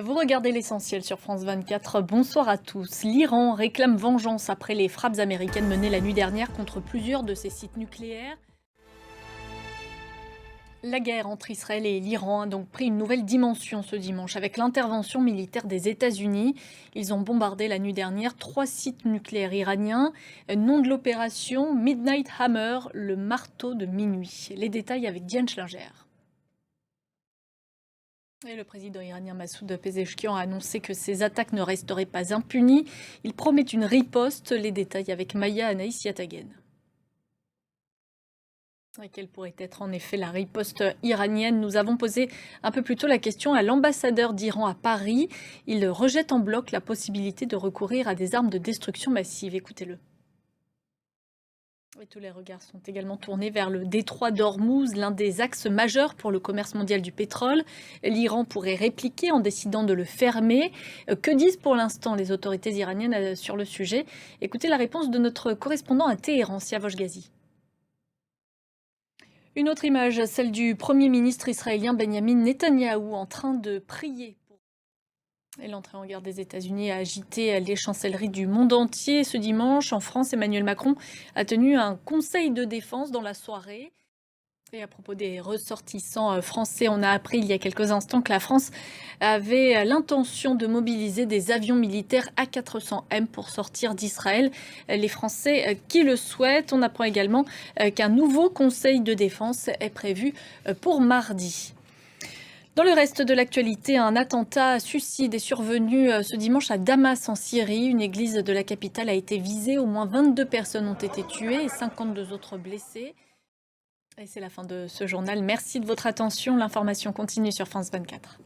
Vous regardez l'essentiel sur France 24. Bonsoir à tous. L'Iran réclame vengeance après les frappes américaines menées la nuit dernière contre plusieurs de ses sites nucléaires. La guerre entre Israël et l'Iran a donc pris une nouvelle dimension ce dimanche avec l'intervention militaire des États-Unis. Ils ont bombardé la nuit dernière 3 sites nucléaires iraniens. Nom de l'opération Midnight Hammer, le marteau de minuit. Les détails avec Diane Schlinger. Et le président iranien Massoud Pezeshkian a annoncé que ces attaques ne resteraient pas impunies. Il promet une riposte. Les détails avec Maya Anaïs Yatagen. Et quelle pourrait être en effet la riposte iranienne? Nous avons posé un peu plus tôt la question à l'ambassadeur d'Iran à Paris. Il rejette en bloc la possibilité de recourir à des armes de destruction massive. Écoutez-le. Et tous les regards sont également tournés vers le détroit d'Ormuz, l'un des axes majeurs pour le commerce mondial du pétrole. L'Iran pourrait répliquer en décidant de le fermer. Que disent pour l'instant les autorités iraniennes sur le sujet? Écoutez la réponse de notre correspondant à Téhéran, Siavosh Ghazi. Une autre image, celle du Premier ministre israélien Benjamin Netanyahou en train de prier. Et l'entrée en guerre des États-Unis a agité les chancelleries du monde entier. Ce dimanche, en France, Emmanuel Macron a tenu un conseil de défense dans la soirée. Et à propos des ressortissants français, on a appris il y a quelques instants que la France avait l'intention de mobiliser des avions militaires A400M pour sortir d'Israël. Les Français qui le souhaitent. On apprend également qu'un nouveau conseil de défense est prévu pour mardi. Dans le reste de l'actualité, un attentat suicide est survenu ce dimanche à Damas en Syrie. Une église de la capitale a été visée. Au moins 22 personnes ont été tuées et 52 autres blessées. Et c'est la fin de ce journal. Merci de votre attention. L'information continue sur France 24.